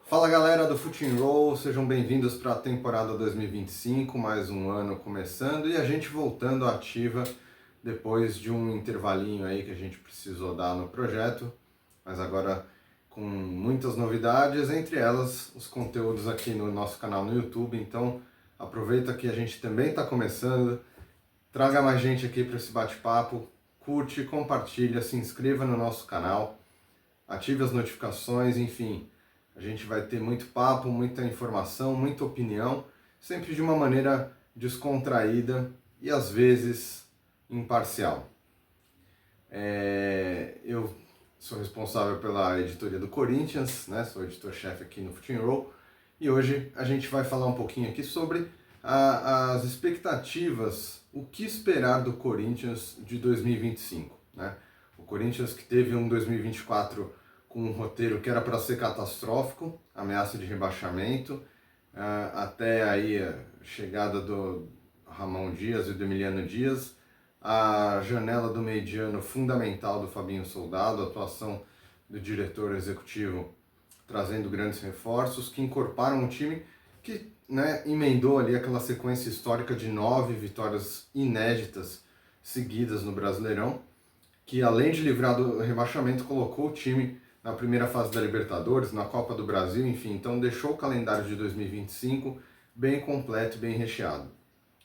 Fala galera do Fut n Roll, sejam bem-vindos para a temporada 2025, mais um ano começando e a gente voltando à ativa depois de um intervalinho aí que a gente precisou dar no projeto, mas agora com muitas novidades, entre elas os conteúdos aqui no nosso canal no YouTube, então aproveita que a gente também está começando, traga mais gente aqui para esse bate-papo, curte, compartilha, se inscreva no nosso canal, ative as notificações, enfim. A gente vai ter muito papo, muita informação, muita opinião, sempre de uma maneira descontraída e às vezes imparcial. Eu sou responsável pela editoria do Corinthians, né? Sou editor-chefe aqui no Fut n Roll, e hoje a gente vai falar um pouquinho aqui sobre as expectativas, o que esperar do Corinthians de 2025, né? O Corinthians que teve um 2024 com um roteiro que era para ser catastrófico, ameaça de rebaixamento, até aí a chegada do Ramon Dias e do Emiliano Dias, a janela do meio de ano fundamental do Fabinho Soldado, a atuação do diretor executivo trazendo grandes reforços que incorporaram um time que, né, emendou ali aquela sequência histórica de 9 vitórias inéditas seguidas no Brasileirão, que além de livrar do rebaixamento, colocou o time na primeira fase da Libertadores, na Copa do Brasil, enfim, então deixou o calendário de 2025 bem completo e bem recheado.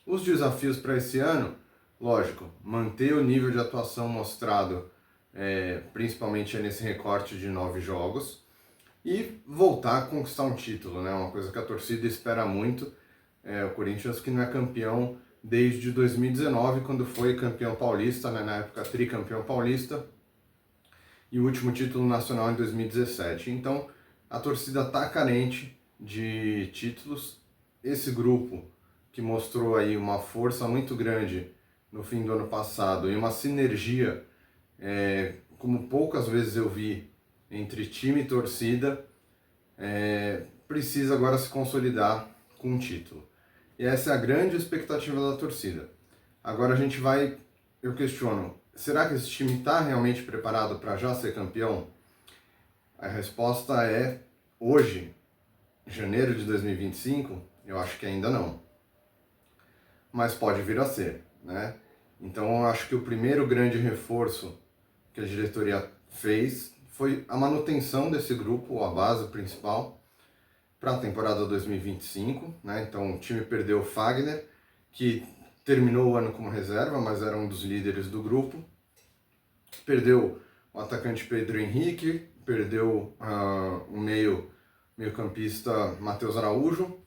Os desafios para esse ano, lógico, manter o nível de atuação mostrado, principalmente nesse recorte de 9 jogos, e voltar a conquistar um título, né? Uma coisa que a torcida espera muito, o Corinthians que não é campeão desde 2019, quando foi campeão paulista, né? Na época tricampeão paulista, e o último título nacional em 2017. Então, a torcida está carente de títulos. Esse grupo, que mostrou aí uma força muito grande no fim do ano passado e uma sinergia, como poucas vezes eu vi, entre time e torcida, precisa agora se consolidar com um título. E essa é a grande expectativa da torcida. Agora eu questiono, será que esse time está realmente preparado para já ser campeão? A resposta é, hoje, janeiro de 2025, eu acho que ainda não. Mas pode vir a ser, né? Então eu acho que o primeiro grande reforço que a diretoria fez foi a manutenção desse grupo, a base principal, para a temporada 2025, né? Então o time perdeu o Fagner, que terminou o ano como reserva, mas era um dos líderes do grupo. Perdeu o atacante Pedro Henrique, perdeu o meio-campista Matheus Araújo,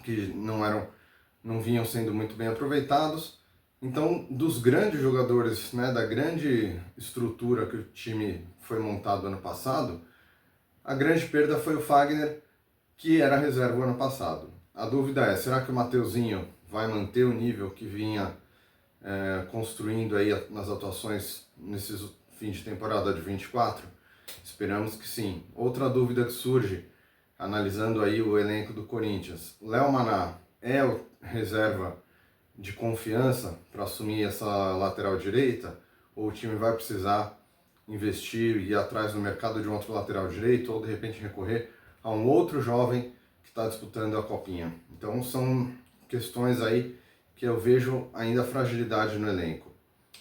que não vinham sendo muito bem aproveitados. Então, dos grandes jogadores, né, da grande estrutura que o time foi montado ano passado, a grande perda foi o Fagner, que era reserva o ano passado. A dúvida é, será que o Mateuzinho vai manter o nível que vinha construindo aí nas atuações nesses fim de temporada de 24? Esperamos que sim. Outra dúvida que surge, analisando aí o elenco do Corinthians, Léo Maná é o reserva de confiança para assumir essa lateral direita, ou o time vai precisar investir e ir atrás no mercado de um outro lateral direito, ou de repente recorrer a um outro jovem que está disputando a copinha? Então são questões aí que eu vejo ainda fragilidade no elenco.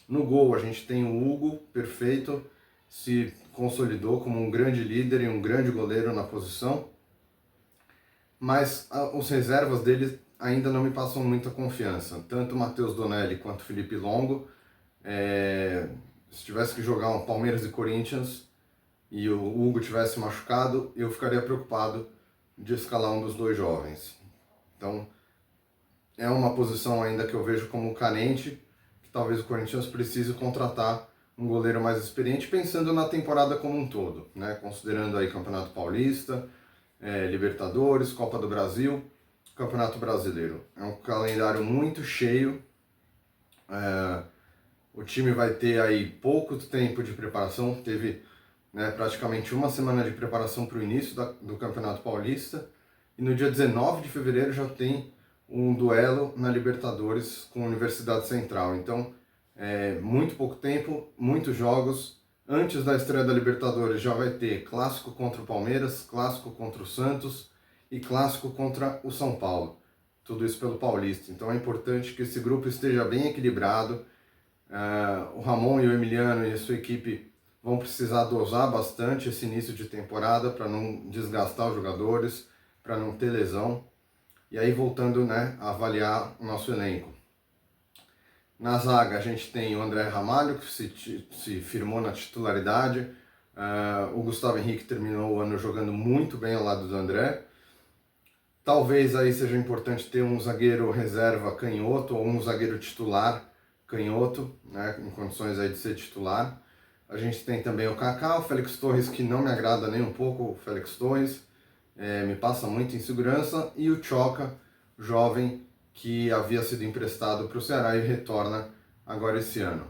No gol a gente tem o Hugo, perfeito, se consolidou como um grande líder e um grande goleiro na posição, mas os reservas dele ainda não me passam muita confiança. Tanto o Matheus Donelli quanto o Felipe Longo, se tivesse que jogar um Palmeiras e Corinthians e o Hugo tivesse machucado, eu ficaria preocupado de escalar um dos dois jovens. Então, é uma posição ainda que eu vejo como carente, que talvez o Corinthians precise contratar um goleiro mais experiente, pensando na temporada como um todo, né? Considerando aí Campeonato Paulista, Libertadores, Copa do Brasil, Campeonato Brasileiro. É um calendário muito cheio, o time vai ter aí pouco tempo de preparação, teve, né, praticamente uma semana de preparação para o início do Campeonato Paulista, e no dia 19 de fevereiro já tem um duelo na Libertadores com a Universidade Central. Então, muito pouco tempo, muitos jogos, Antes da estreia da Libertadores já vai ter clássico contra o Palmeiras, clássico contra o Santos e clássico contra o São Paulo. Tudo isso pelo Paulista. Então é importante que esse grupo esteja bem equilibrado. O Ramon e o Emiliano e a sua equipe vão precisar dosar bastante esse início de temporada para não desgastar os jogadores, para não ter lesão. E aí voltando, né, a avaliar o nosso elenco. Na zaga a gente tem o André Ramalho, que se firmou na titularidade. O Gustavo Henrique terminou o ano jogando muito bem ao lado do André. Talvez aí seja importante ter um zagueiro reserva canhoto ou um zagueiro titular canhoto, né, em condições aí de ser titular. A gente tem também o Kaká, o Félix Torres, que não me agrada nem um pouco, o Félix Torres, me passa muita insegurança, e o Choca, jovem, que havia sido emprestado para o Ceará e retorna agora esse ano.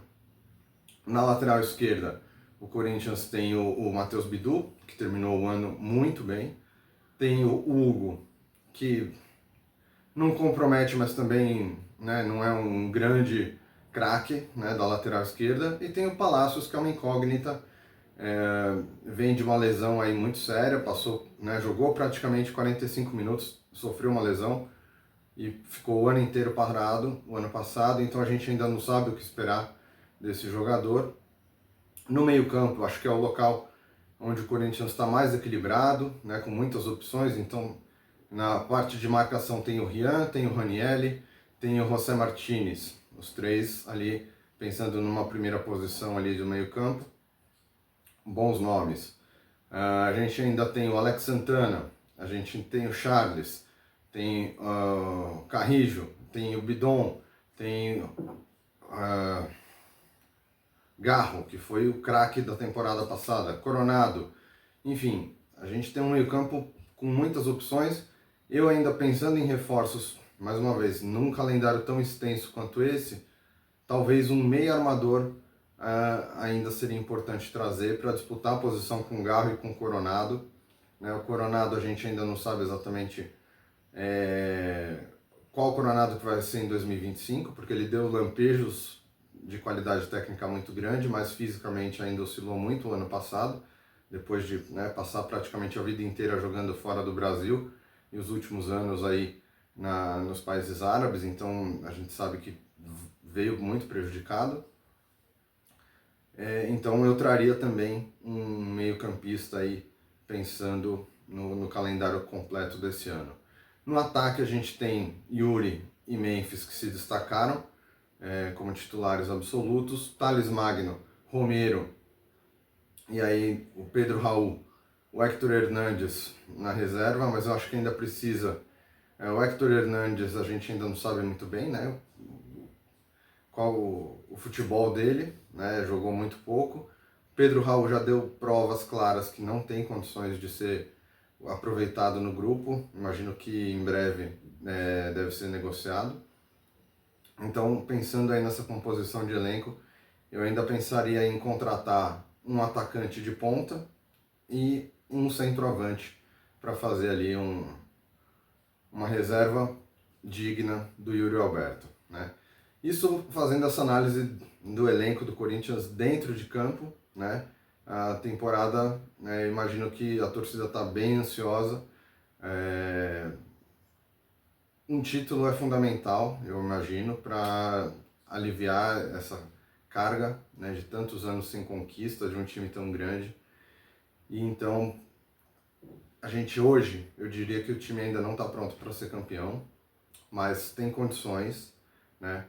Na lateral esquerda, o Corinthians tem o Matheus Bidu, que terminou o ano muito bem. Tem o Hugo, que não compromete, mas também, né, não é um grande craque, né, da lateral esquerda. E tem o Palacios, que é uma incógnita, vem de uma lesão aí muito séria, passou, né, jogou praticamente 45 minutos, sofreu uma lesão e ficou o ano inteiro parado o ano passado, então a gente ainda não sabe o que esperar desse jogador. No meio-campo, acho que é o local onde o Corinthians está mais equilibrado, né, com muitas opções. Então, na parte de marcação tem o Rian, tem o Ranieri, tem o José Martinez, os três ali pensando numa primeira posição ali do meio-campo. Bons nomes. A gente ainda tem o Alex Santana, a gente tem o Charles, tem o Carrijo, tem o Bidon, tem Garro, que foi o craque da temporada passada, Coronado. Enfim, a gente tem um meio-campo com muitas opções. Eu ainda pensando em reforços, mais uma vez, num calendário tão extenso quanto esse, talvez um meio armador ainda seria importante trazer para disputar a posição com o Garro e com o Coronado. O Coronado a gente ainda não sabe exatamente qual Coronado que vai ser em 2025, porque ele deu lampejos de qualidade técnica muito grande, mas fisicamente ainda oscilou muito o ano passado, depois de, né, passar praticamente a vida inteira jogando fora do Brasil e os últimos anos aí nos países árabes, então a gente sabe que veio muito prejudicado. Então eu traria também um meio-campista aí, pensando no calendário completo desse ano. No ataque a gente tem Yuri e Memphis, que se destacaram como titulares absolutos, Thales Magno, Romero, e aí o Pedro Raul, o Héctor Hernandes na reserva, mas eu acho que ainda precisa. O Héctor Hernandes a gente ainda não sabe muito bem, né, qual o futebol dele, né, jogou muito pouco. Pedro Raul já deu provas claras que não tem condições de ser aproveitado no grupo, imagino que em breve deve ser negociado. Então, pensando aí nessa composição de elenco, eu ainda pensaria em contratar um atacante de ponta e um centroavante para fazer ali uma reserva digna do Yuri Alberto, né? Isso fazendo essa análise do elenco do Corinthians dentro de campo, né? A temporada, né, imagino que a torcida está bem ansiosa. Um título é fundamental, eu imagino, para aliviar essa carga, né, de tantos anos sem conquista de um time tão grande. E então, a gente hoje, eu diria que o time ainda não está pronto para ser campeão, mas tem condições, né?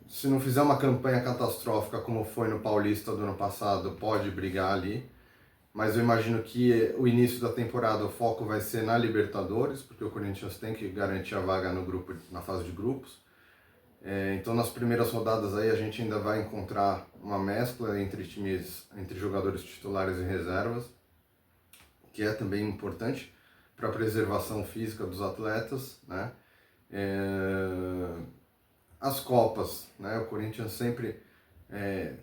Se não fizer uma campanha catastrófica como foi no Paulista do ano passado, pode brigar ali. Mas eu imagino que o início da temporada o foco vai ser na Libertadores, porque o Corinthians tem que garantir a vaga no grupo, na fase de grupos. Então nas primeiras rodadas aí a gente ainda vai encontrar uma mescla entre times, entre jogadores titulares e reservas, que é também importante para a preservação física dos atletas, né? As Copas, né? O Corinthians sempre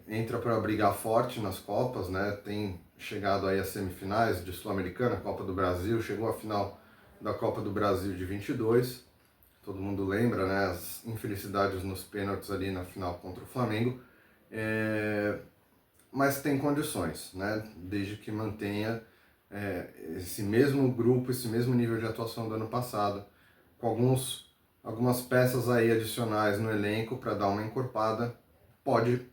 entra para brigar forte nas Copas, né? Tem chegado aí às semifinais de Sul-Americana, Copa do Brasil, chegou à final da Copa do Brasil de 22, todo mundo lembra, né? As infelicidades nos pênaltis ali na final contra o Flamengo, mas tem condições, né? Desde que mantenha esse mesmo grupo, esse mesmo nível de atuação do ano passado, com algumas peças aí adicionais no elenco para dar uma encorpada, pode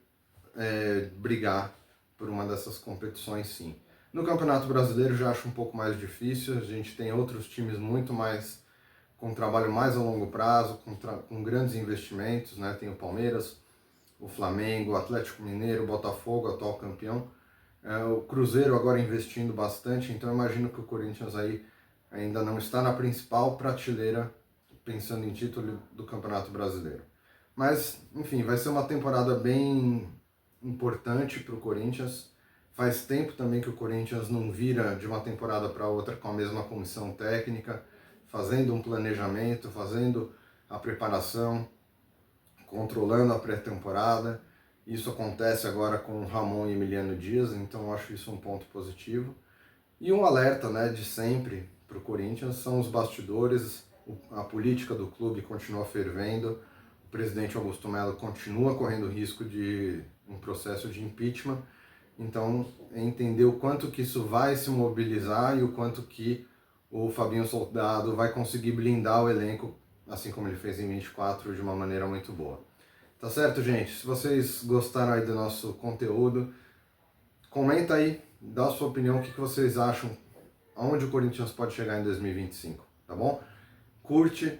brigar por uma dessas competições, sim. No Campeonato Brasileiro já acho um pouco mais difícil, a gente tem outros times muito mais com um trabalho mais a longo prazo, com grandes investimentos, né? Tem o Palmeiras, o Flamengo, o Atlético Mineiro, o Botafogo, atual campeão, o Cruzeiro agora investindo bastante, então eu imagino que o Corinthians aí ainda não está na principal prateleira pensando em título do Campeonato Brasileiro. Mas, enfim, vai ser uma temporada bem importante para o Corinthians. Faz tempo também que o Corinthians não vira de uma temporada para outra com a mesma comissão técnica, fazendo um planejamento, fazendo a preparação, controlando a pré-temporada. Isso acontece agora com Ramon e Emiliano Dias, então eu acho isso um ponto positivo. E um alerta, né, de sempre para o Corinthians são os bastidores, a política do clube continua fervendo, o presidente Augusto Melo continua correndo risco de um processo de impeachment, então é entender o quanto que isso vai se mobilizar e o quanto que o Fabinho Soldado vai conseguir blindar o elenco, assim como ele fez em 24, de uma maneira muito boa. Tá certo, gente? Se vocês gostaram aí do nosso conteúdo, comenta aí, dá a sua opinião, o que vocês acham, aonde o Corinthians pode chegar em 2025, tá bom? Curte,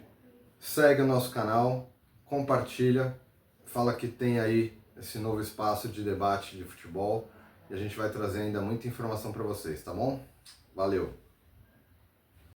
segue o nosso canal, compartilha, fala que tem aí esse novo espaço de debate de futebol e a gente vai trazer ainda muita informação para vocês, tá bom? Valeu!